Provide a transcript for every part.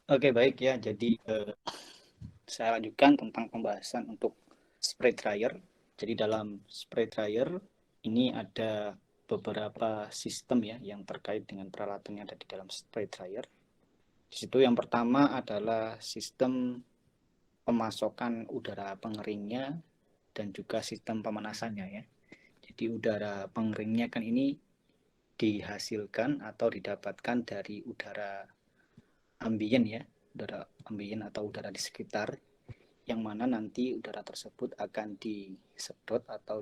Oke, baik ya. Jadi saya lanjutkan tentang pembahasan untuk spray dryer. Jadi dalam spray dryer ini ada beberapa sistem ya yang terkait dengan peralatan yang ada di dalam spray dryer. Di situ yang pertama adalah sistem pemasokan udara pengeringnya dan juga sistem pemanasannya ya. Jadi udara pengeringnya kan ini dihasilkan atau didapatkan dari udara ambien ya, udara ambien atau udara di sekitar, yang mana nanti udara tersebut akan disedot atau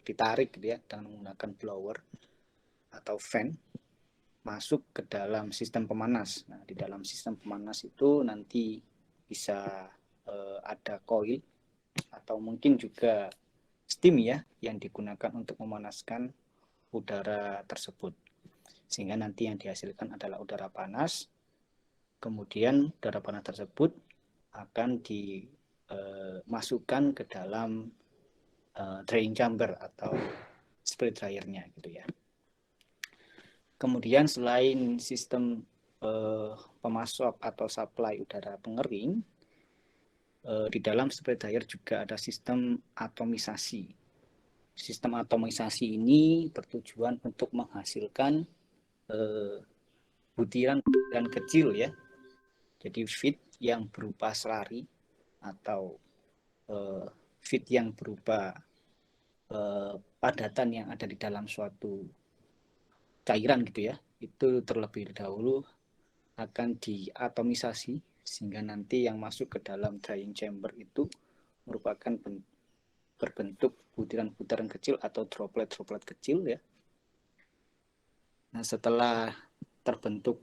ditarik gitu ya dengan menggunakan blower atau fan masuk ke dalam sistem pemanas. Nah, di dalam sistem pemanas itu nanti bisa ada coil atau mungkin juga steam ya yang digunakan untuk memanaskan udara tersebut. Sehingga nanti yang dihasilkan adalah udara panas. Kemudian udara panas tersebut akan dimasukkan ke dalam drying chamber atau spray dryernya gitu ya. Kemudian selain sistem pemasok atau supply udara pengering, di dalam spray dryer juga ada sistem atomisasi. Sistem atomisasi ini bertujuan untuk menghasilkan butiran-butiran kecil ya. Jadi feed yang berupa selari atau feed yang berupa padatan yang ada di dalam suatu cairan gitu ya, itu terlebih dahulu akan diatomisasi sehingga nanti yang masuk ke dalam drying chamber itu merupakan berbentuk butiran-butiran kecil atau droplet-droplet kecil ya. Nah, setelah terbentuk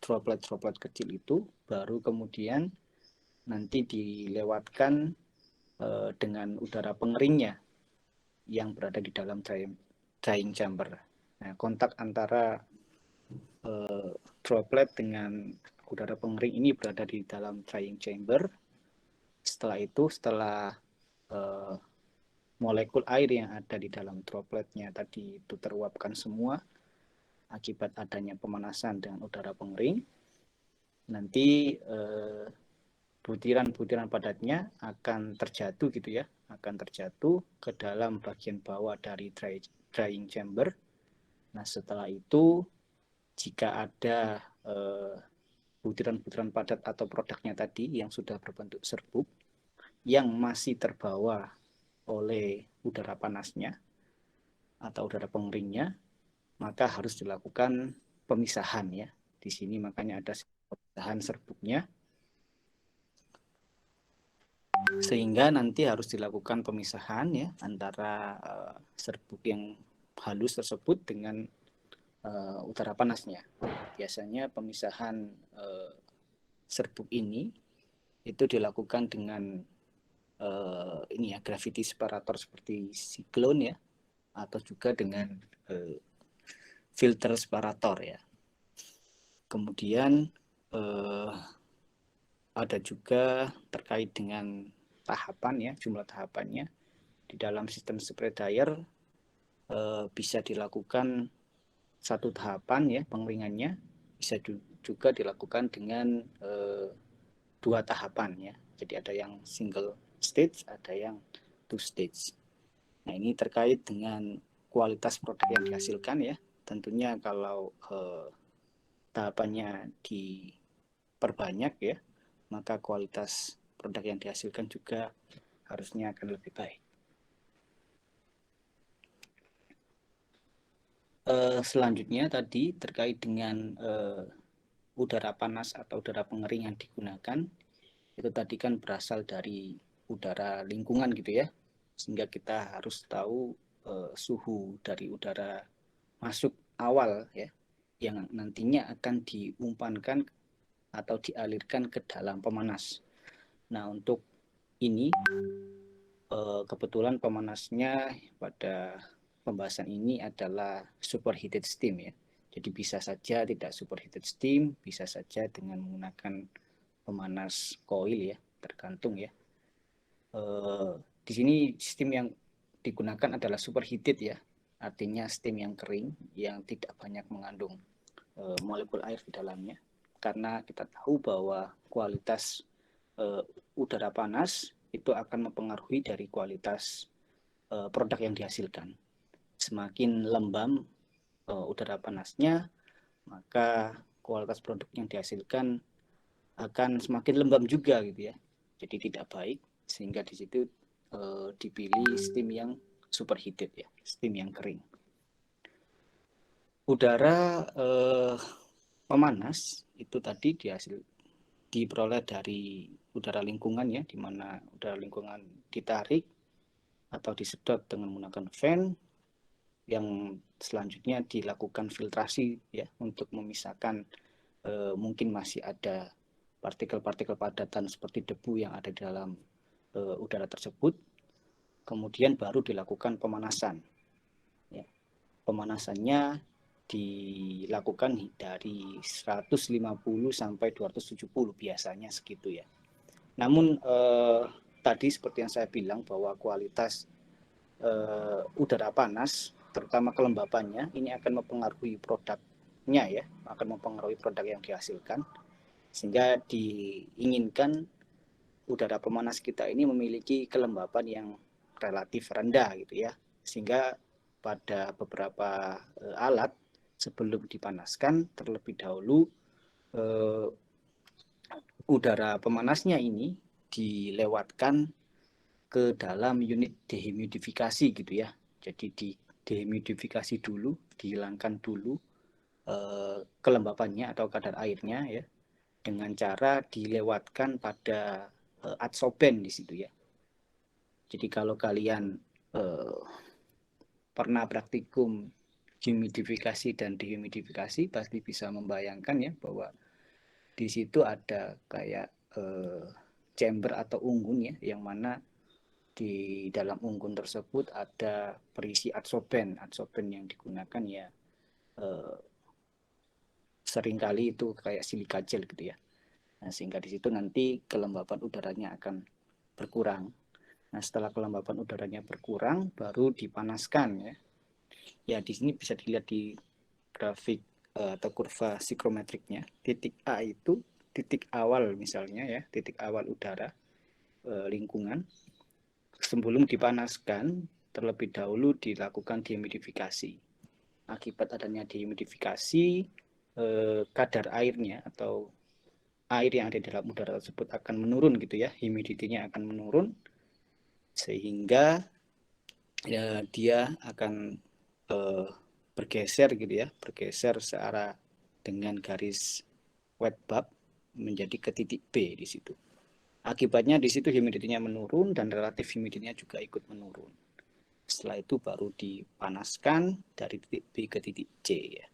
droplet-droplet kecil itu baru kemudian nanti dilewatkan dengan udara pengeringnya yang berada di dalam drying chamber. Nah, kontak antara droplet dengan udara pengering ini berada di dalam drying chamber. Setelah itu, setelah uh, molekul air yang ada di dalam dropletnya tadi itu teruapkan semua akibat adanya pemanasan dengan udara pengering, nanti butiran-butiran padatnya akan terjatuh gitu ya, akan terjatuh ke dalam bagian bawah dari drying chamber. Nah, setelah itu jika ada butiran-butiran padat atau produknya tadi yang sudah berbentuk serbuk yang masih terbawa oleh udara panasnya atau udara pengeringnya, maka harus dilakukan pemisahan ya. Di sini makanya ada pemisahan serbuknya, sehingga nanti harus dilakukan pemisahan ya antara serbuk yang halus tersebut dengan udara panasnya. Biasanya pemisahan serbuk ini itu dilakukan dengan ini ya, gravity separator seperti siklon ya, atau juga dengan filter separator ya. Kemudian ada juga terkait dengan tahapan ya, jumlah tahapannya. Di dalam sistem spray dryer bisa dilakukan satu tahapan ya pengeringannya, bisa juga dilakukan dengan dua tahapan ya. Jadi ada yang single stage, ada yang two stage. Nah, ini terkait dengan kualitas produk yang dihasilkan ya. Tentunya kalau tahapannya diperbanyak ya, maka kualitas produk yang dihasilkan juga harusnya akan lebih baik. Selanjutnya tadi terkait dengan udara panas atau udara pengering yang digunakan, itu tadi kan berasal dari udara lingkungan gitu ya, sehingga kita harus tahu suhu dari udara masuk awal ya, yang nantinya akan diumpankan atau dialirkan ke dalam pemanas. Nah, untuk ini kebetulan pemanasnya pada pembahasan ini adalah superheated steam ya. Jadi bisa saja tidak superheated steam, bisa saja dengan menggunakan pemanas coil ya, tergantung ya. Di sini steam yang digunakan adalah superheated ya, artinya steam yang kering yang tidak banyak mengandung molekul air di dalamnya, karena kita tahu bahwa kualitas udara panas itu akan mempengaruhi dari kualitas produk yang dihasilkan. Semakin lembab udara panasnya, maka kualitas produk yang dihasilkan akan semakin lembab juga gitu ya. Jadi tidak baik, sehingga di situ dipilih steam yang superheated ya, steam yang kering. Udara pemanas itu tadi diperoleh dari udara lingkungan ya, di mana udara lingkungan ditarik atau disedot dengan menggunakan fan, yang selanjutnya dilakukan filtrasi ya untuk memisahkan mungkin masih ada partikel-partikel padatan seperti debu yang ada di dalam udara tersebut. Kemudian baru dilakukan pemanasan. Ya. Pemanasannya dilakukan dari 150 sampai 270 biasanya segitu ya. Namun tadi seperti yang saya bilang bahwa kualitas udara panas, terutama kelembapannya, ini akan mempengaruhi produknya ya, akan mempengaruhi produk yang dihasilkan, sehingga diinginkan udara pemanas kita ini memiliki kelembapan yang relatif rendah gitu ya, sehingga pada beberapa alat sebelum dipanaskan terlebih dahulu udara pemanasnya ini dilewatkan ke dalam unit dehumidifikasi gitu ya. Jadi di dehumidifikasi dulu, dihilangkan dulu kelembapannya atau kadar airnya ya, dengan cara dilewatkan pada adsorben di situ ya. Jadi kalau kalian pernah praktikum humidifikasi dan dehumidifikasi, pasti bisa membayangkan ya bahwa di situ ada kayak chamber atau unggun ya, yang mana di dalam unggun tersebut ada berisi adsorben. Adsorben yang digunakan ya seringkali itu kayak silika gel gitu ya. Nah, sehingga di situ nanti kelembapan udaranya akan berkurang. Nah, setelah kelembapan udaranya berkurang, baru dipanaskan ya. Ya, di sini bisa dilihat di grafik atau kurva psikometriknya. Titik A itu titik awal misalnya ya, titik awal udara lingkungan. Sebelum dipanaskan, terlebih dahulu dilakukan dehumidifikasi. Akibat adanya dehumidifikasi, kadar airnya atau air yang ada di dalam udara tersebut akan menurun gitu ya, humidity-nya akan menurun, sehingga ya, dia akan bergeser gitu ya, bergeser searah dengan garis wet bulb menjadi ke titik B di situ. Akibatnya di situ humidity-nya menurun dan relatif humidity-nya juga ikut menurun. Setelah itu baru dipanaskan dari titik B ke titik C ya.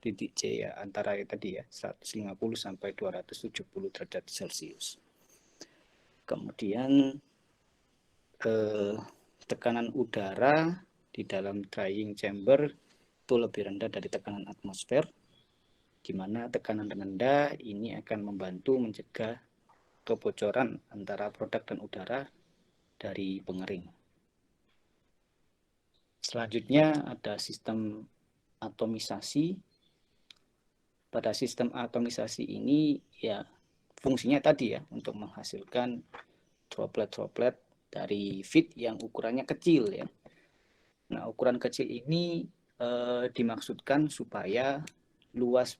Titik C ya antara tadi ya 150 sampai 270 derajat Celcius. Kemudian tekanan udara di dalam drying chamber itu lebih rendah dari tekanan atmosfer, di mana tekanan rendah ini akan membantu mencegah kebocoran antara produk dan udara dari pengering. Selanjutnya ada sistem atomisasi. Pada sistem atomisasi ini ya fungsinya tadi ya untuk menghasilkan droplet-droplet dari feed yang ukurannya kecil ya. Nah, ukuran kecil ini dimaksudkan supaya luas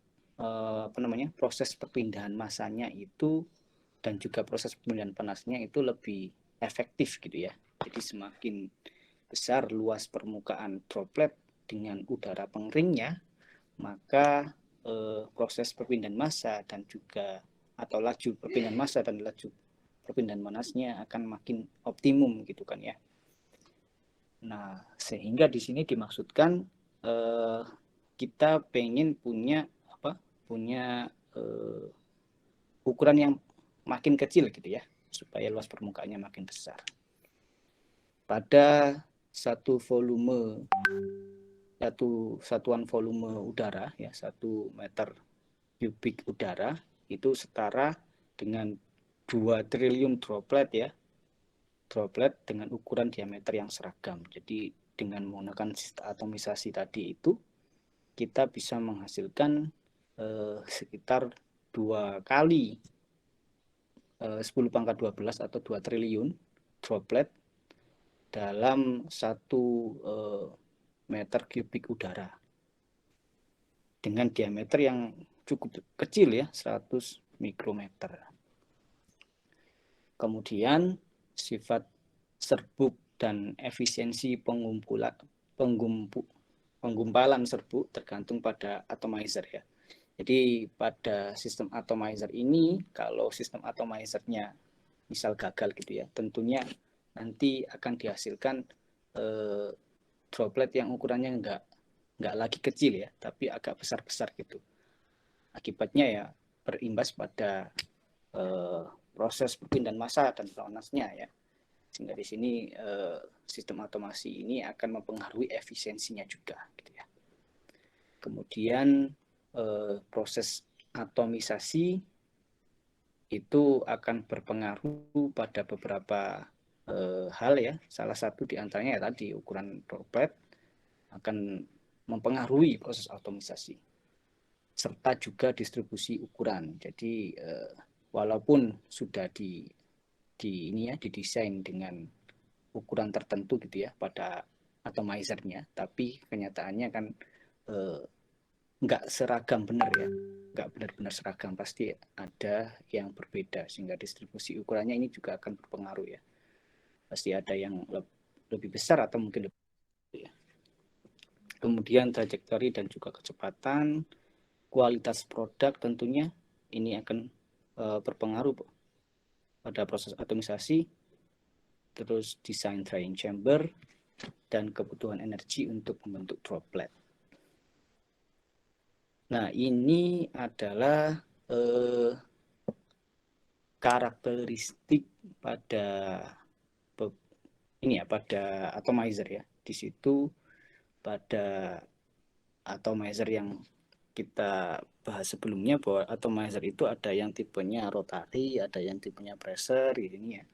proses perpindahan masanya itu dan juga proses perpindahan panasnya itu lebih efektif gitu ya. Jadi semakin besar luas permukaan droplet dengan udara pengeringnya, maka proses perpindahan massa dan juga atau laju perpindahan massa dan laju perpindahan panasnya akan makin optimum gitu kan ya. Nah, sehingga di sini dimaksudkan kita pengen punya punya ukuran yang makin kecil gitu ya, supaya luas permukaannya makin besar. Pada satu satuan volume udara ya, 1 meter kubik udara itu setara dengan 2 triliun droplet ya, droplet dengan ukuran diameter yang seragam. Jadi dengan menggunakan sistem atomisasi tadi itu kita bisa menghasilkan sekitar 2 kali 10 pangkat 12 atau 2 triliun droplet dalam 1 meter kubik udara dengan diameter yang cukup kecil ya, 100 mikrometer. Kemudian sifat serbuk dan efisiensi penggumpalan serbuk tergantung pada atomizer ya. Jadi pada sistem atomizer ini, kalau sistem atomizernya misal gagal gitu ya, tentunya nanti akan dihasilkan droplet yang ukurannya nggak lagi kecil ya, tapi agak besar-besar gitu. Akibatnya ya berimbas pada proses perpindahan massa dan panasnya ya. Sehingga di sini sistem otomasi ini akan mempengaruhi efisiensinya juga gitu ya. Kemudian proses atomisasi itu akan berpengaruh pada beberapa hal ya. Salah satu diantaranya ya tadi ukuran droplet akan mempengaruhi proses atomisasi serta juga distribusi ukuran. Jadi walaupun sudah didesain dengan ukuran tertentu gitu ya pada atomizernya, tapi kenyataannya kan nggak seragam benar ya, nggak benar-benar seragam, pasti ada yang berbeda sehingga distribusi ukurannya ini juga akan berpengaruh ya, pasti ada yang lebih besar atau mungkin lebih ya. Kemudian trajektori dan juga kecepatan, kualitas produk tentunya ini akan berpengaruh pada proses atomisasi, terus desain drying chamber dan kebutuhan energi untuk membentuk droplet. Nah, ini adalah karakteristik pada ini ya, pada atomizer ya. Di situ pada atomizer yang kita bahas sebelumnya bahwa atomizer itu ada yang tipenya rotary, ada yang tipenya pressure ini ya.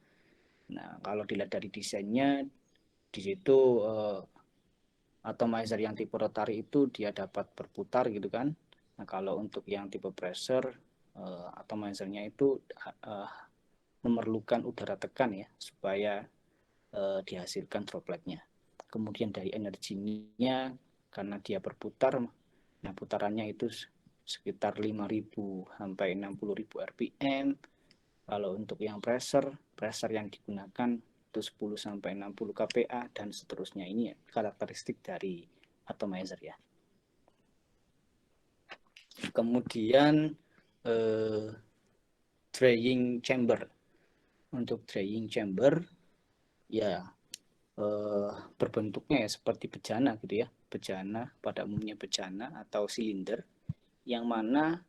Nah, kalau dilihat dari desainnya di situ atomizer yang tipe rotary itu dia dapat berputar gitu kan. Nah, kalau untuk yang tipe pressure atomizernya itu memerlukan udara tekan ya supaya dihasilkan dropletnya. Kemudian dari energinya karena dia berputar, nah putarannya itu sekitar 5.000 sampai 60.000 rpm. Kalau untuk yang pressure yang digunakan itu 10 sampai 60 kPa dan seterusnya. Ini karakteristik dari atomizer ya. Kemudian drying chamber. Untuk drying chamber ya berbentuknya ya seperti bejana gitu ya. Bejana, pada umumnya bejana atau silinder, yang mana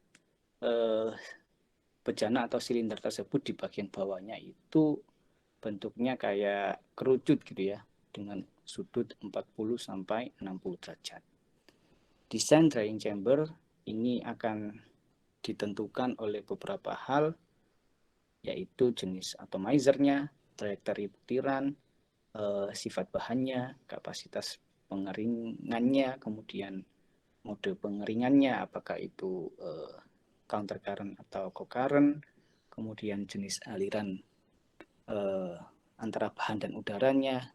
bejana atau silinder tersebut di bagian bawahnya itu bentuknya kayak kerucut gitu ya, dengan sudut 40 sampai 60 derajat. Desain drying chamber ini akan ditentukan oleh beberapa hal, yaitu jenis atomizernya, trajektori butiran, sifat bahannya, kapasitas pengeringannya, kemudian mode pengeringannya, apakah itu counter current atau co-current, kemudian jenis aliran antara bahan dan udaranya,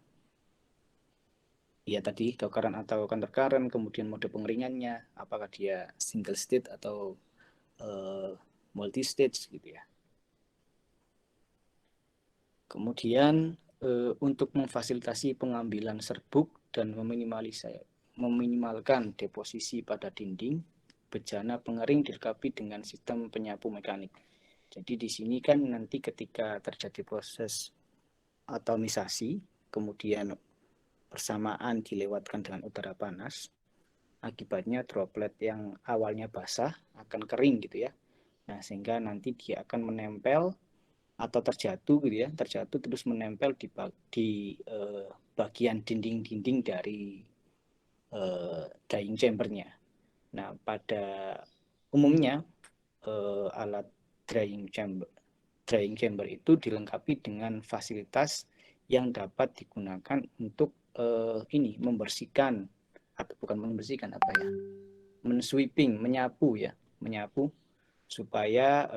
ya tadi co-current atau counter current, kemudian mode pengeringannya, apakah dia single state atau multi stage gitu ya. Kemudian untuk memfasilitasi pengambilan serbuk dan meminimalkan deposisi pada dinding, bejana pengering dilengkapi dengan sistem penyapu mekanik. Jadi di sini kan nanti ketika terjadi proses atomisasi, kemudian bersamaan dilewatkan dengan udara panas, akibatnya droplet yang awalnya basah akan kering gitu ya. Nah, sehingga nanti dia akan menempel atau terjatuh gitu ya, terjatuh terus menempel di bagian dinding-dinding dari drying chambernya. Nah, pada umumnya alat drying chamber itu dilengkapi dengan fasilitas yang dapat digunakan untuk ini membersihkan, atau bukan membersihkan apa ya, mensweeping, menyapu ya, menyapu supaya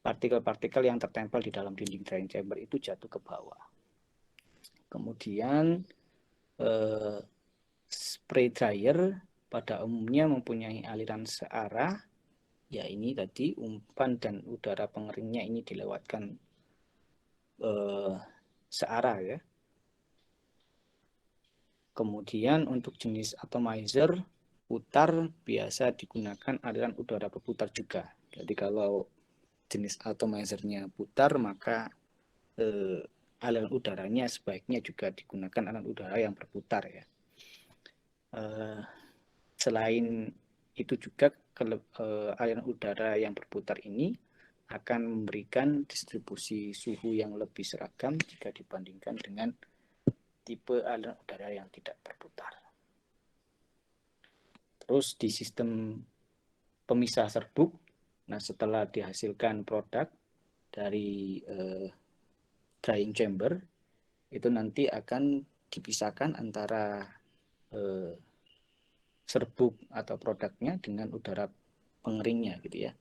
partikel-partikel yang tertempel di dalam dinding drying chamber itu jatuh ke bawah. Kemudian spray dryer pada umumnya mempunyai aliran searah, ya ini tadi umpan dan udara pengeringnya ini dilewatkan searah ya. Kemudian untuk jenis atomizer putar biasa digunakan aliran udara berputar juga. Jadi kalau jenis atomizernya putar, maka aliran udaranya sebaiknya juga digunakan aliran udara yang berputar ya. Selain itu juga aliran udara yang berputar ini akan memberikan distribusi suhu yang lebih seragam jika dibandingkan dengan tipe aliran udara yang tidak berputar. Terus di sistem pemisah serbuk, nah setelah dihasilkan produk dari drying chamber, itu nanti akan dipisahkan antara serbuk atau produknya dengan udara pengeringnya gitu ya.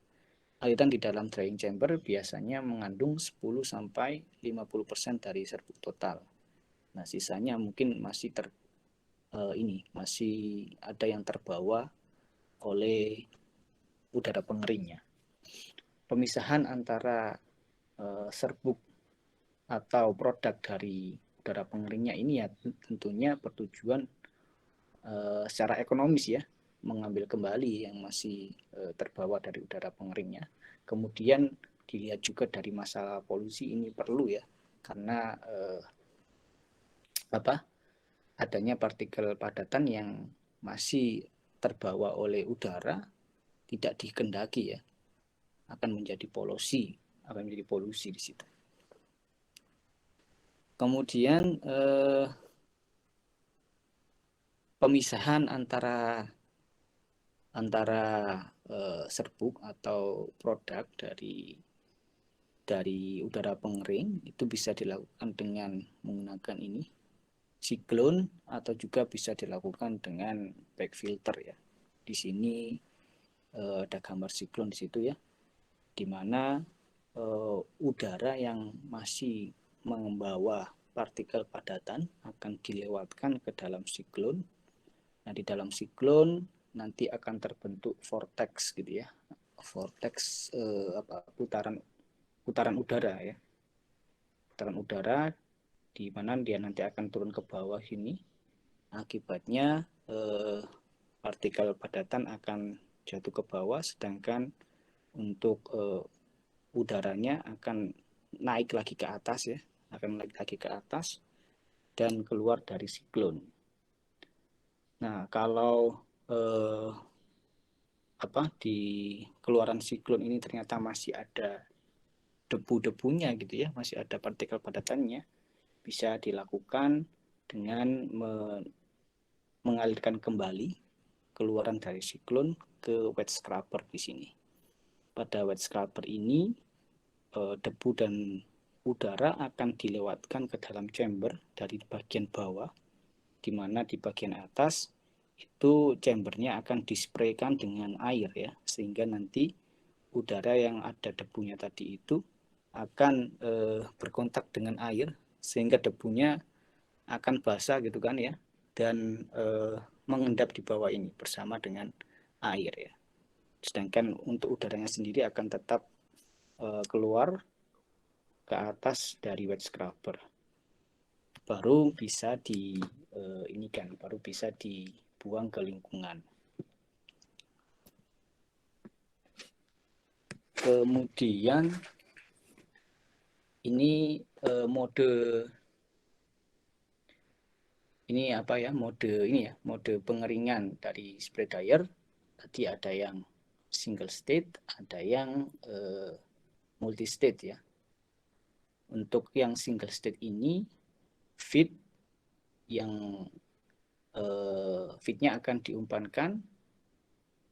Aliran di dalam drying chamber biasanya mengandung 10-50% dari serbuk total. Nah, sisanya mungkin masih masih ada yang terbawa oleh udara pengeringnya. Pemisahan antara serbuk atau produk dari udara pengeringnya ini ya tentunya bertujuan secara ekonomis ya, mengambil kembali yang masih terbawa dari udara pengeringnya. Kemudian dilihat juga dari masalah polusi ini perlu ya, karena adanya partikel padatan yang masih terbawa oleh udara tidak dikehendaki ya, akan menjadi polusi di situ. Kemudian pemisahan antara serbuk atau produk dari udara pengering itu bisa dilakukan dengan menggunakan ini siklon, atau juga bisa dilakukan dengan back filter ya. Di sini ada gambar siklon di situ ya, di mana udara yang masih membawa partikel padatan akan dilewatkan ke dalam siklon. Nah, di dalam siklon nanti akan terbentuk vortex gitu ya. Vortex putaran udara ya. Putaran udara di mana dia nanti akan turun ke bawah sini. Akibatnya partikel padatan akan jatuh ke bawah, sedangkan untuk udaranya akan naik lagi ke atas ya, dan keluar dari siklon. Nah, kalau di keluaran siklon ini ternyata masih ada debu-debunya gitu ya, masih ada partikel padatannya, bisa dilakukan dengan mengalirkan kembali keluaran dari siklon ke wet scrubber di sini. Pada wet scrubber ini debu dan udara akan dilewatkan ke dalam chamber dari bagian bawah, di mana di bagian atas itu chambernya akan dispraykan dengan air ya, sehingga nanti udara yang ada debunya tadi itu akan berkontak dengan air, sehingga debunya akan basah gitu kan ya, dan mengendap di bawah ini bersama dengan air ya. Sedangkan untuk udaranya sendiri akan tetap keluar ke atas dari wet scrubber. Baru bisa baru bisa dibuang ke lingkungan. Kemudian ini mode pengeringan dari spray dryer. Tadi ada yang single state, ada yang multi state ya. Untuk yang single state ini feed feednya akan diumpankan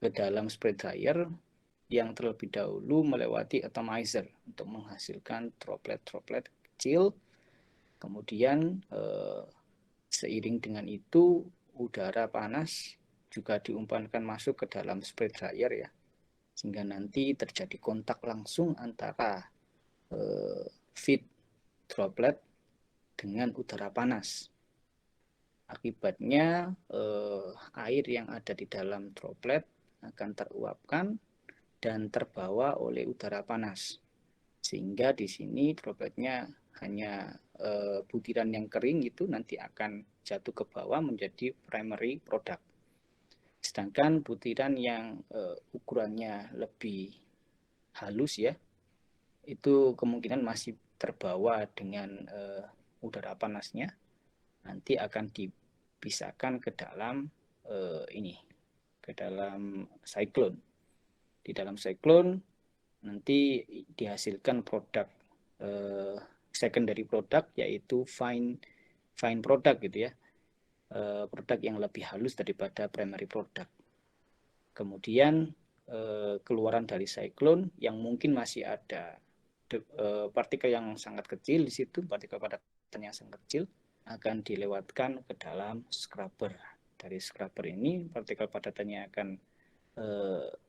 ke dalam spray dryer yang terlebih dahulu melewati atomizer untuk menghasilkan droplet-droplet kecil. Kemudian seiring dengan itu udara panas juga diumpankan masuk ke dalam spray dryer ya. sehingga nanti terjadi kontak langsung antara feed droplet dengan udara panas. Akibatnya air yang ada di dalam droplet akan teruapkan dan terbawa oleh udara panas, sehingga di sini dropletnya hanya butiran yang kering itu nanti akan jatuh ke bawah menjadi primary product. Sedangkan butiran yang ukurannya lebih halus ya, itu kemungkinan masih terbawa dengan udara panasnya, nanti akan dipisahkan ke dalam ke dalam siklon. Di dalam siklon nanti dihasilkan produk secondary product, yaitu fine product gitu ya, produk yang lebih halus daripada primary product. Kemudian keluaran dari siklon yang mungkin masih ada partikel yang sangat kecil di situ, partikel padatan yang sangat kecil, akan dilewatkan ke dalam scrubber. Dari scrubber ini partikel padatannya akan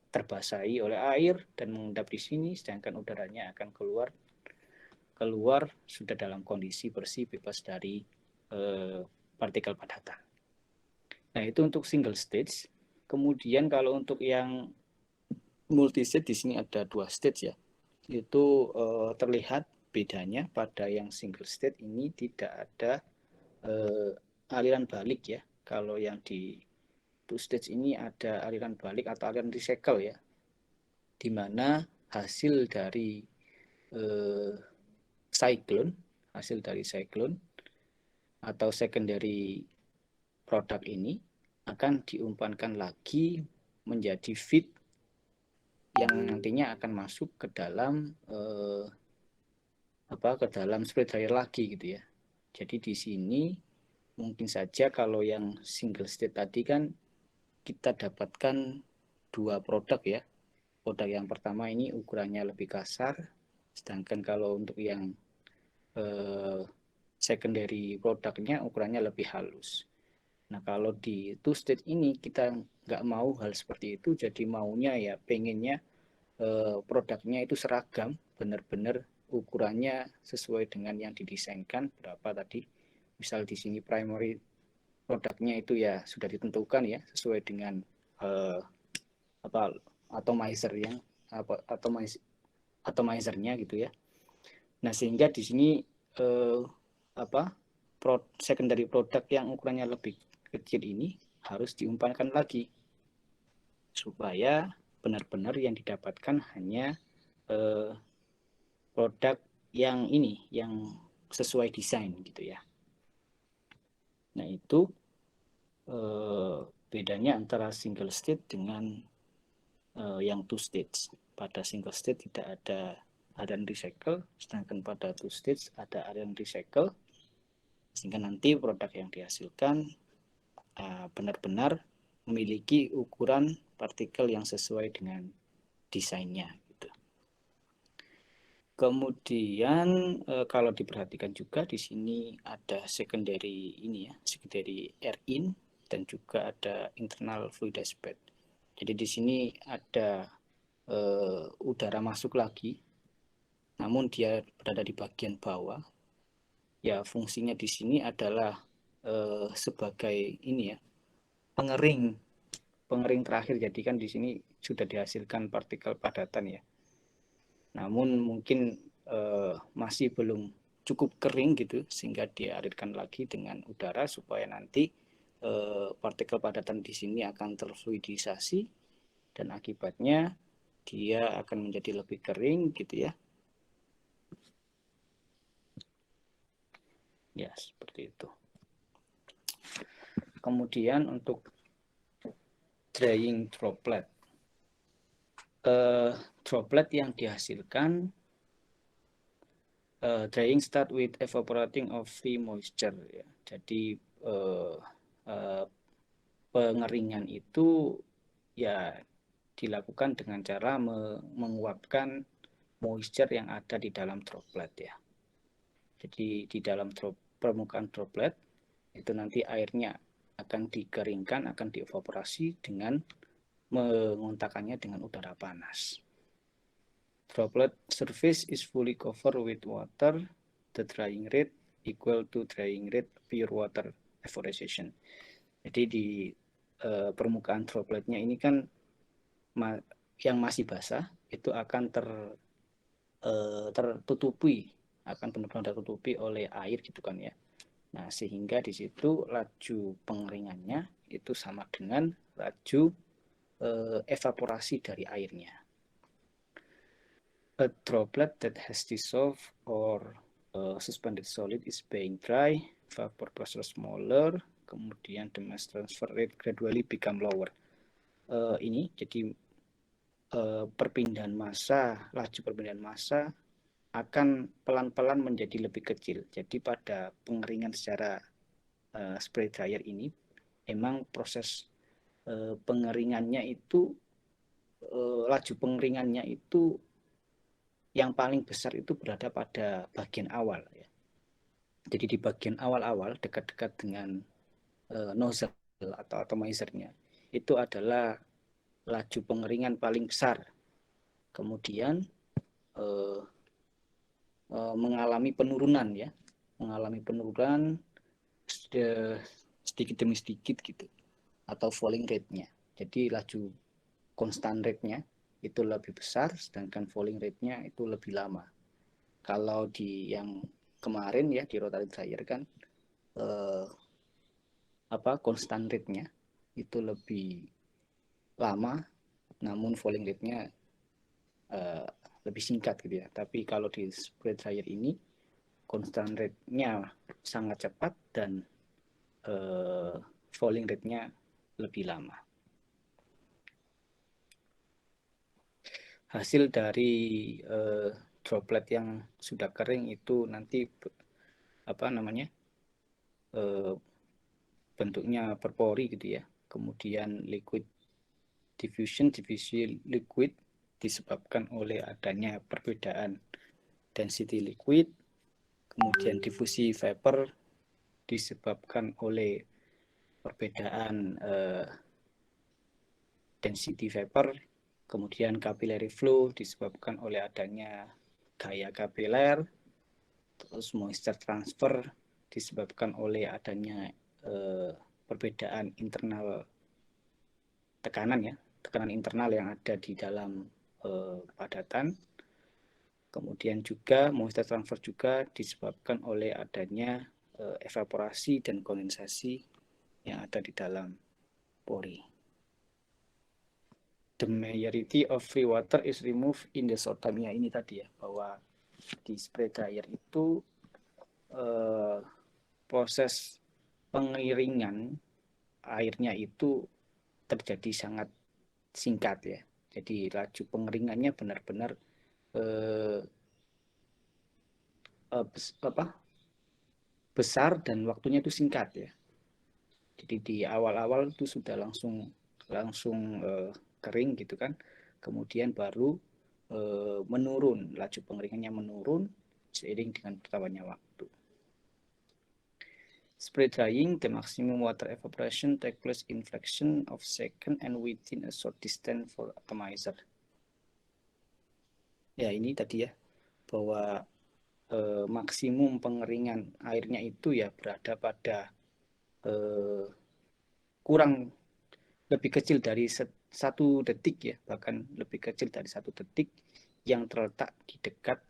terbasahi oleh air dan mengendap di sini, sedangkan udaranya akan keluar sudah dalam kondisi bersih, bebas dari partikel padatan. Nah, itu untuk single stage. Kemudian kalau untuk yang multi stage, di sini ada 2 stage ya. Itu terlihat bedanya pada yang single stage ini tidak ada aliran balik ya. Kalau yang di 2 stage ini ada aliran balik atau aliran recycle ya, di mana hasil dari cyclone atau secondary produk ini akan diumpankan lagi menjadi feed yang nantinya akan masuk ke dalam spray dryer lagi gitu ya. Jadi di sini mungkin saja kalau yang single state tadi kan kita dapatkan 2 produk ya. Produk yang pertama ini ukurannya lebih kasar, sedangkan kalau untuk yang secondary produknya ukurannya lebih halus. Nah, kalau di two state ini kita nggak mau hal seperti itu, jadi maunya ya pengennya produknya itu seragam, benar-benar ukurannya sesuai dengan yang didesainkan berapa tadi. Misal di sini primary produknya itu ya sudah ditentukan ya sesuai dengan atomizer yang atomizernya gitu ya. Nah, sehingga di sini secondary product yang ukurannya lebih kecil ini harus diumpankan lagi supaya benar-benar yang didapatkan hanya produk yang sesuai desain gitu ya. Nah, itu bedanya antara single state dengan yang two stage. Pada single state tidak ada aliran recycle, sedangkan pada two stage ada aliran recycle, sehingga nanti produk yang dihasilkan benar-benar memiliki ukuran partikel yang sesuai dengan desainnya. Gitu. Kemudian kalau diperhatikan juga di sini ada secondary secondary air in dan juga ada internal fluid dissipate. Jadi di sini ada udara masuk lagi, namun dia berada di bagian bawah. Ya, fungsinya di sini adalah sebagai pengering terakhir. Jadi kan di sini sudah dihasilkan partikel padatan ya. Namun mungkin masih belum cukup kering gitu, sehingga dialirkan lagi dengan udara supaya nanti partikel padatan di sini akan terfluidisasi dan akibatnya dia akan menjadi lebih kering gitu ya. Ya, seperti itu. Kemudian untuk drying droplet. Droplet yang dihasilkan drying start with evaporating of free moisture ya. Jadi pengeringan itu ya dilakukan dengan cara menguapkan moisture yang ada di dalam droplet ya. Jadi di dalam permukaan droplet itu nanti airnya akan dikeringkan, akan dievaporasi dengan mengontakkannya dengan udara panas. Droplet surface is fully covered with water. The drying rate equal to drying rate pure water evaporation. Jadi di permukaan dropletnya ini kan yang masih basah itu akan tertutupi, akan benar-benar tertutupi oleh air gitu kan ya. Nah, sehingga di situ laju pengeringannya itu sama dengan laju evaporasi dari airnya. A droplet that has dissolved or suspended solid is being dry, vapor pressure smaller, kemudian the mass transfer rate gradually become lower. Ini jadi perpindahan massa, laju perpindahan massa akan pelan-pelan menjadi lebih kecil. Jadi pada pengeringan secara spray dryer ini, emang proses pengeringannya itu, laju pengeringannya itu yang paling besar itu berada pada bagian awal ya. Jadi di bagian awal-awal dekat-dekat dengan nozzle atau atomizer-nya itu adalah laju pengeringan paling besar. Kemudian mengalami penurunan ya, mengalami penurunan sedikit demi sedikit gitu, atau falling rate-nya. Jadi laju constant rate-nya itu lebih besar, sedangkan falling rate-nya itu lebih lama. Kalau di yang kemarin ya di rotary dryer kan constant rate-nya itu lebih lama, namun falling rate-nya lebih singkat gitu ya. Tapi kalau di spray dryer ini constant rate-nya sangat cepat dan falling rate-nya lebih lama. Hasil dari droplet yang sudah kering itu nanti bentuknya berpori gitu ya. Kemudian liquid diffusion liquid disebabkan oleh adanya perbedaan density liquid. Kemudian difusi vapor disebabkan oleh perbedaan density vapor. Kemudian capillary flow disebabkan oleh adanya gaya kapiler. Terus moisture transfer disebabkan oleh adanya perbedaan internal tekanan ya, tekanan internal yang ada di dalam padatan. Kemudian juga moisture transfer juga disebabkan oleh adanya evaporasi dan kondensasi yang ada di dalam pori. The majority of free water is removed in the short time. Ya, ini tadi ya, bahwa di spray dryer itu proses pengiringan airnya itu terjadi sangat singkat ya. Jadi laju pengeringannya benar-benar besar dan waktunya itu singkat ya. Jadi di awal-awal itu sudah langsung kering gitu kan. Kemudian baru menurun, laju pengeringannya menurun seiring dengan bertambahnya waktu. Spray drying, the maximum water evaporation take place in fraction of second and within a short distance for atomizer. Ya ini tadi ya, bahwa maksimum pengeringan airnya itu ya berada pada kurang lebih kecil dari 1 detik ya, bahkan lebih kecil dari 1 detik yang terletak di dekat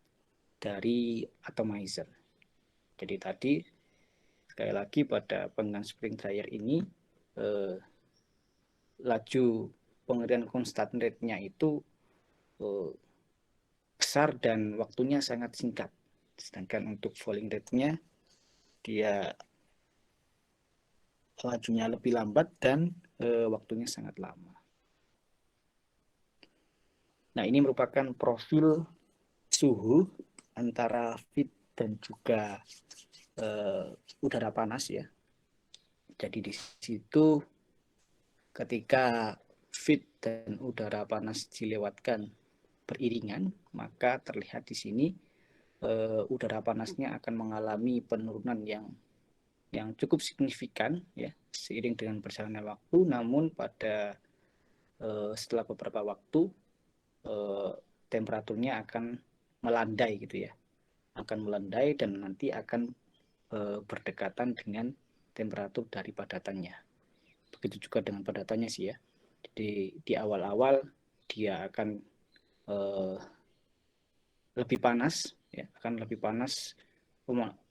dari atomizer. Jadi tadi sekali lagi pada penggunaan spring dryer ini laju pengeringan constant rate-nya itu besar dan waktunya sangat singkat. Sedangkan untuk falling rate-nya dia lajunya lebih lambat dan waktunya sangat lama. Nah, ini merupakan profil suhu antara feed dan juga udara panas ya. Jadi di situ ketika feed dan udara panas dilewatkan beriringan, maka terlihat di sini udara panasnya akan mengalami penurunan yang cukup signifikan ya seiring dengan berjalannya waktu. Namun pada setelah beberapa waktu temperaturnya akan melandai gitu ya, akan melandai dan nanti akan berdekatan dengan temperatur dari padatannya. Begitu juga dengan padatannya sih ya. Jadi di awal-awal dia akan lebih panas, ya, akan lebih panas.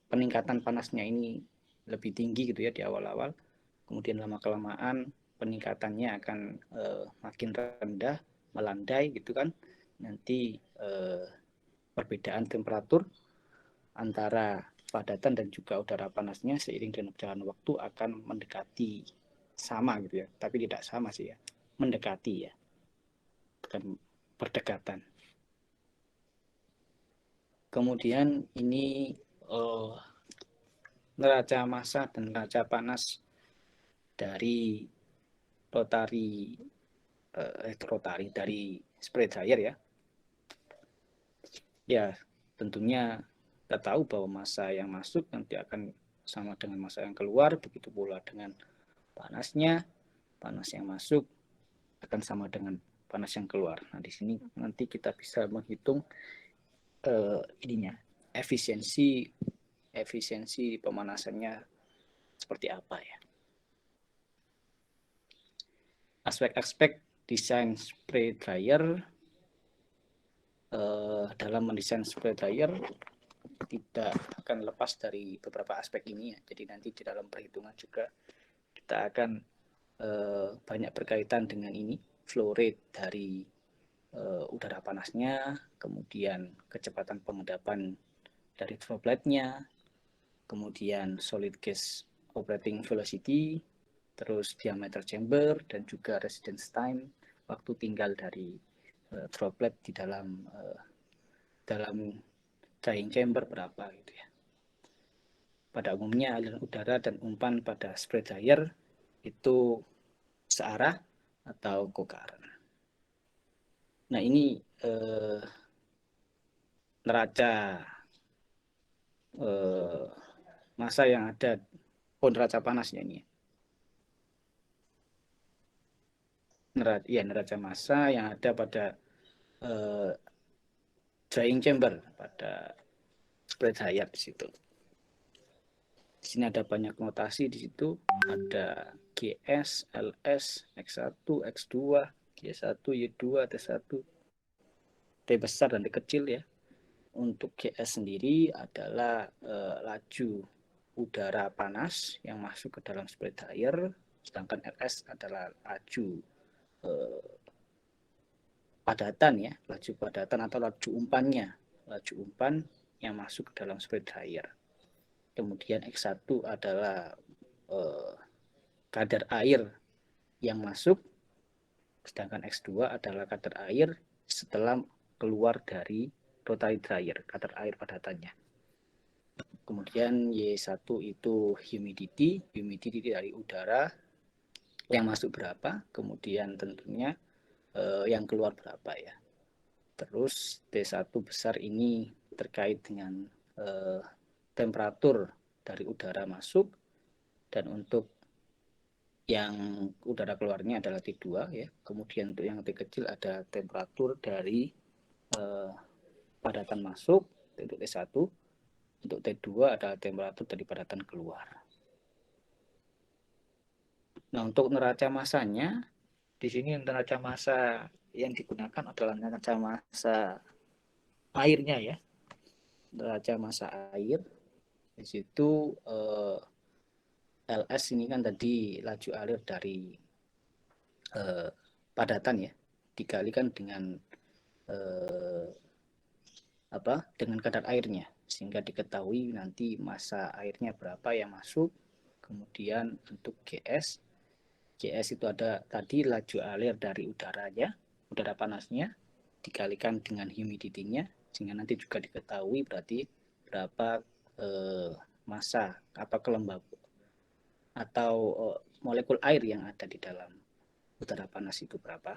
Peningkatan panasnya ini lebih tinggi gitu ya di awal-awal. Kemudian lama kelamaan peningkatannya akan makin rendah, melandai gitu kan. Nanti perbedaan temperatur antara padatan dan juga udara panasnya seiring dengan berjalan waktu akan mendekati sama gitu ya, tapi tidak sama sih ya, mendekati ya, bukan berdekatan. Kemudian ini neraca massa dan neraca panas dari rotari dari spray dryer ya. Ya, tentunya kita tahu bahwa massa yang masuk nanti akan sama dengan massa yang keluar, begitu pula dengan panasnya, panas yang masuk akan sama dengan panas yang keluar. Nah, di sini nanti kita bisa menghitung ininya, efisiensi pemanasannya seperti apa ya. Aspek-aspek desain spray dryer dalam mendesain spray dryer tidak akan lepas dari beberapa aspek ini ya. Jadi nanti di dalam perhitungan juga kita akan banyak berkaitan dengan ini, flow rate dari udara panasnya, kemudian kecepatan pengendapan dari dropletnya, kemudian solid gas operating velocity, terus diameter chamber dan juga residence time, waktu tinggal dari droplet di dalam drying chamber berapa gitu ya. Pada umumnya aliran udara dan umpan pada spray dryer itu searah atau concurrent. Nah ini neraca massa yang ada, neraca panasnya ini. Neraca massa yang ada pada drying chamber, pada spray dryer di situ. Di sini ada banyak notasi di situ, ada GS, LS, X1, X2, G1, Y2, T1, T besar dan T kecil ya. Untuk GS sendiri adalah laju udara panas yang masuk ke dalam spray dryer, sedangkan LS adalah laju padatan ya, laju padatan atau laju umpannya, laju umpan yang masuk ke dalam spray dryer. Kemudian X1 adalah kadar air yang masuk, sedangkan X2 adalah kadar air setelah keluar dari rotary dryer, kadar air padatannya. Kemudian Y1 itu humidity dari udara yang masuk berapa, kemudian tentunya yang keluar berapa ya. Terus T1 besar ini terkait dengan temperatur dari udara masuk, dan untuk yang udara keluarnya adalah T2 ya. Kemudian untuk yang T kecil ada temperatur dari padatan masuk untuk T1. Untuk T2 adalah temperatur dari padatan keluar. Nah, untuk neraca massanya, di sini neraca massa yang digunakan adalah neraca massa airnya ya. Neraca massa air. Di situ LS ini kan tadi laju alir dari padatan ya, dikalikan dengan dengan kadar airnya, sehingga diketahui nanti massa airnya berapa yang masuk. Kemudian untuk GS itu ada tadi laju alir dari udaranya, udara panasnya, dikalikan dengan humidity-nya, sehingga nanti juga diketahui berarti berapa massa atau kelembaban atau molekul air yang ada di dalam udara panas itu berapa.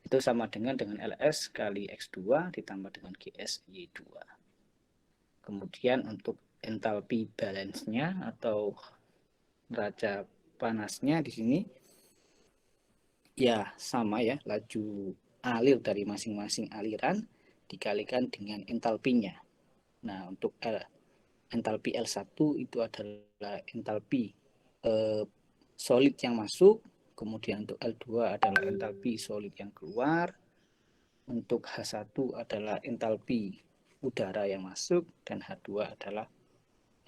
Itu sama dengan LS kali X2 ditambah dengan GS Y2. Kemudian untuk enthalpy balance-nya atau neraca panasnya di sini Ya, sama ya, laju alir dari masing-masing aliran dikalikan dengan entalpinya. Nah, untuk entalpi L1 itu adalah entalpi solid yang masuk, kemudian untuk L2 adalah entalpi solid yang keluar, untuk H1 adalah entalpi udara yang masuk, dan H2 adalah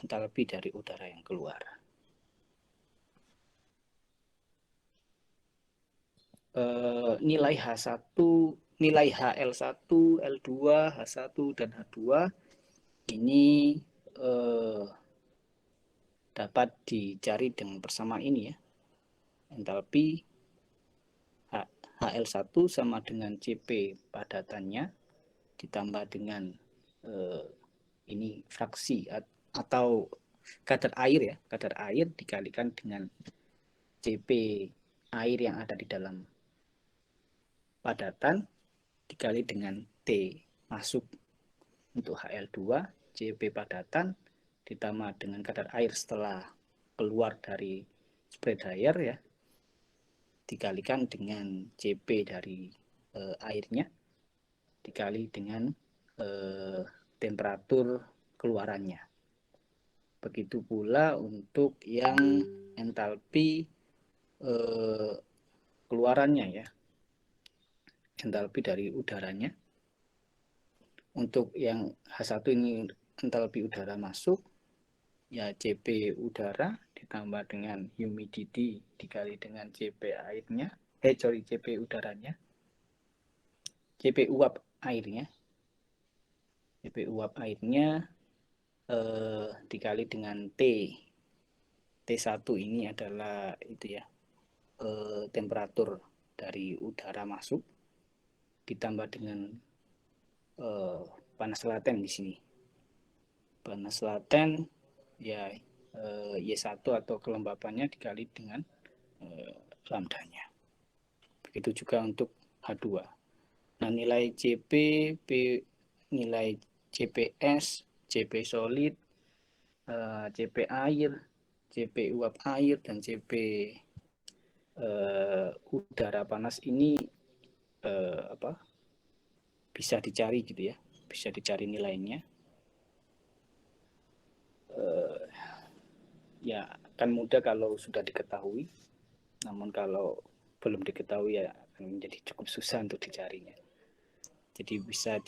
entalpi dari udara yang keluar. Nilai H1, nilai HL1, L2, H1, dan H2 ini dapat dicari dengan persamaan ini ya. Entalpi HL1 sama dengan Cp padatannya ditambah dengan ini fraksi atau kadar air ya, kadar air dikalikan dengan Cp air yang ada di dalam padatan dikali dengan T masuk untuk HL2, Cp padatan ditambah dengan kadar air setelah keluar dari spray dryer ya, dikalikan dengan Cp dari airnya dikali dengan temperatur keluarannya. Begitu pula untuk yang entalpi keluarannya ya, entalpi dari udaranya. Untuk yang H1 ini entalpi udara masuk, ya Cp udara ditambah dengan humidity dikali dengan Cp airnya, Cp udaranya, Cp uap airnya, Cp uap airnya dikali dengan T. T1 ini adalah itu ya, temperatur dari udara masuk ditambah dengan panas laten di sini. Panas laten ya Y1 atau kelembapannya dikali dengan lambdanya. Begitu juga untuk H2. Nah, nilai Cp, nilai CPS, Cp solid, Cp air, Cp uap air, dan Cp udara panas ini bisa dicari gitu ya, bisa dicari nilainya. Ya akan mudah kalau sudah diketahui, namun kalau belum diketahui ya akan menjadi cukup susah untuk dicarinya. Jadi bisa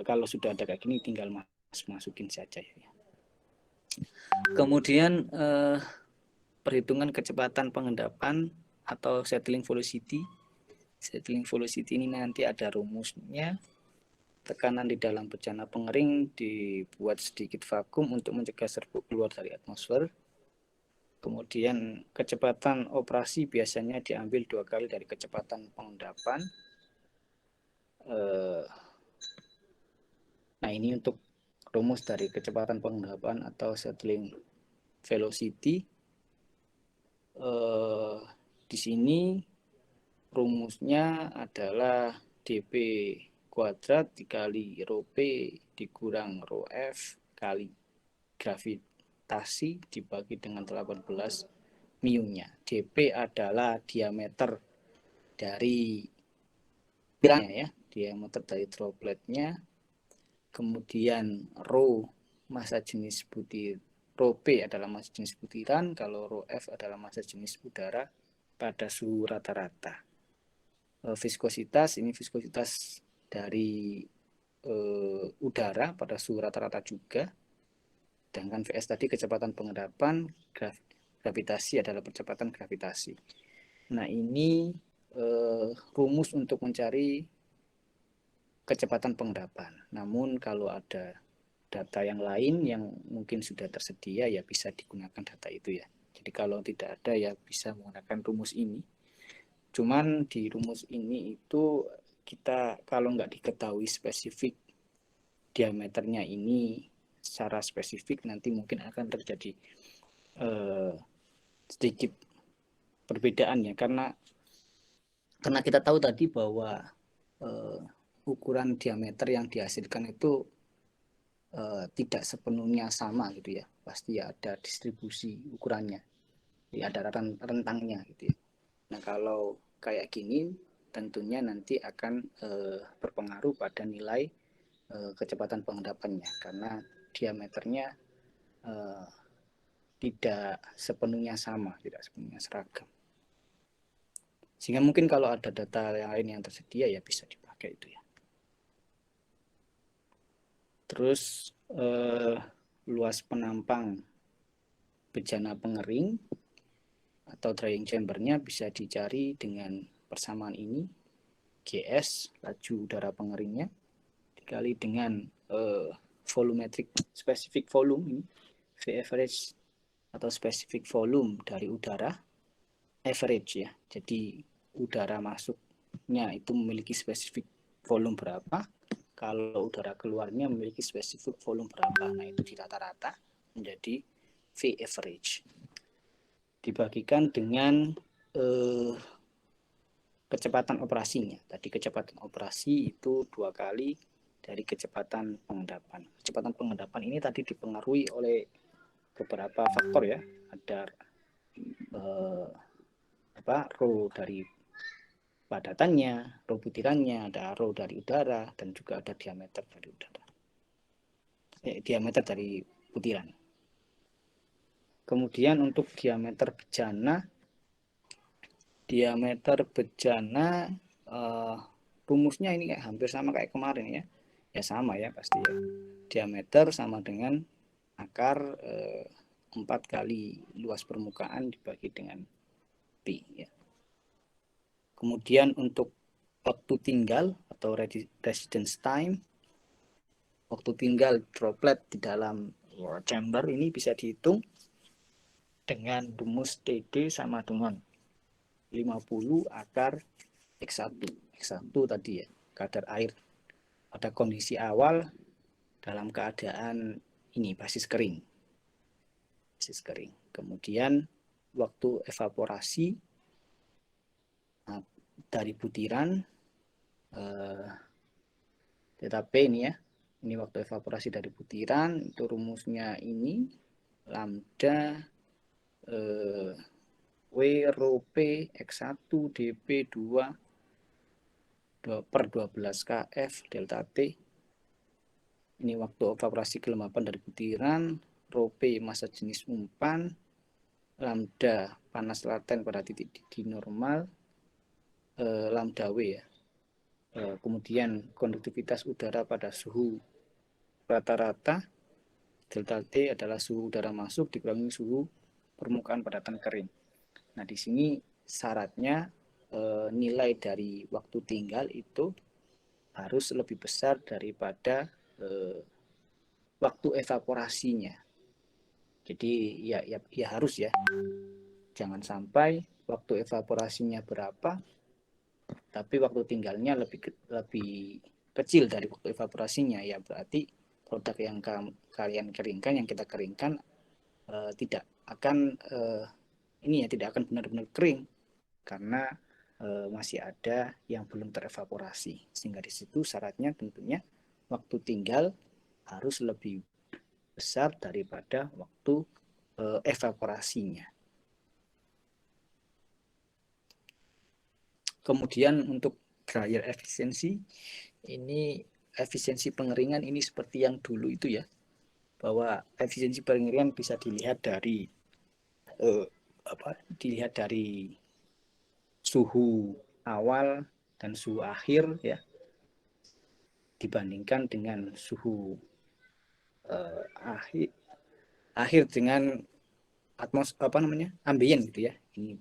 kalau sudah ada kayak gini tinggal masukin saja ya. Kemudian perhitungan kecepatan pengendapan atau settling velocity. Settling velocity ini nanti ada rumusnya. Tekanan di dalam bejana pengering dibuat sedikit vakum untuk mencegah serbuk keluar dari atmosfer. Kemudian kecepatan operasi biasanya diambil 2 kali dari kecepatan pengendapan. Nah, ini untuk rumus dari kecepatan pengendapan atau settling velocity. Di sini rumusnya adalah dp kuadrat dikali rho p dikurang rho f kali gravitasi dibagi dengan 18 mu-nya. dp adalah diameter dari ya, diameter dari dropletnya. Kemudian rho massa jenis butir, rho p adalah massa jenis butiran, kalau rho f adalah massa jenis udara pada suhu rata-rata. Viskositas ini viskositas dari udara pada suhu rata-rata juga. Sedangkan Vs tadi kecepatan pengendapan, gravitasi adalah percepatan gravitasi. Nah, ini rumus untuk mencari kecepatan pengendapan. Namun kalau ada data yang lain yang mungkin sudah tersedia ya bisa digunakan data itu ya. Jadi kalau tidak ada ya bisa menggunakan rumus ini. Cuman di rumus ini itu kita kalau nggak diketahui spesifik diameternya ini secara spesifik nanti mungkin akan terjadi sedikit perbedaan ya karena kita tahu tadi bahwa ukuran diameter yang dihasilkan itu tidak sepenuhnya sama gitu ya, pasti ada distribusi ukurannya, ya ada rentangnya gitu ya. Nah, kalau kayak gini tentunya nanti akan berpengaruh pada nilai kecepatan pengendapannya, karena diameternya tidak sepenuhnya sama, tidak sepenuhnya seragam. Sehingga mungkin kalau ada data yang lain yang tersedia ya bisa dipakai itu ya. Terus luas penampang bejana pengering atau drying chambernya bisa dicari dengan persamaan ini, GS laju udara pengeringnya dikali dengan volumetric specific volume ini, V average atau specific volume dari udara average ya. Jadi udara masuknya itu memiliki spesifik volume berapa, kalau udara keluarnya memiliki spesifik volume berapa. Nah, itu di rata-rata menjadi V average. Dibagikan dengan kecepatan operasinya. Tadi kecepatan operasi itu 2 kali dari kecepatan pengendapan. Kecepatan pengendapan ini tadi dipengaruhi oleh beberapa faktor ya. Ada rho dari padatannya, rho butirannya, ada rho dari udara, dan juga ada diameter dari udara. Diameter dari butiran. Kemudian untuk diameter bejana rumusnya ini kayak hampir sama kayak kemarin ya. Ya sama ya pasti ya. Diameter sama dengan akar 4 kali luas permukaan dibagi dengan P ya. Kemudian untuk waktu tinggal atau residence time, waktu tinggal droplet di dalam chamber ini bisa dihitung dengan rumus TD sama dengan 50 akar X1. X1 tadi ya, kadar air pada kondisi awal dalam keadaan ini basis kering. Kemudian waktu evaporasi dari butiran theta P ini ya. Ini waktu evaporasi dari butiran, itu rumusnya ini lambda W rho P X1 dP 2 per 12 kF delta T. Ini waktu evaporasi kelembapan dari butiran, rho P massa jenis umpan, lambda panas laten pada titik didih normal, lambda W ya. Kemudian konduktivitas udara pada suhu rata-rata, delta T adalah suhu udara masuk dikurangi suhu permukaan padatan kering. Nah, di sini syaratnya nilai dari waktu tinggal itu harus lebih besar daripada waktu evaporasinya. Jadi ya harus ya. Jangan sampai waktu evaporasinya berapa, tapi waktu tinggalnya lebih kecil dari waktu evaporasinya. Ya berarti produk yang kalian keringkan, yang kita keringkan tidak akan tidak akan benar-benar kering karena masih ada yang belum terevaporasi. Sehingga di situ syaratnya tentunya waktu tinggal harus lebih besar daripada waktu evaporasinya. Kemudian untuk dryer efisiensi, ini efisiensi pengeringan ini seperti yang dulu itu ya, bahwa efisiensi pengeringan bisa dilihat dari suhu awal dan suhu akhir ya, dibandingkan dengan suhu akhir dengan ambien gitu ya. Ini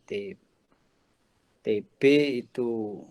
TB itu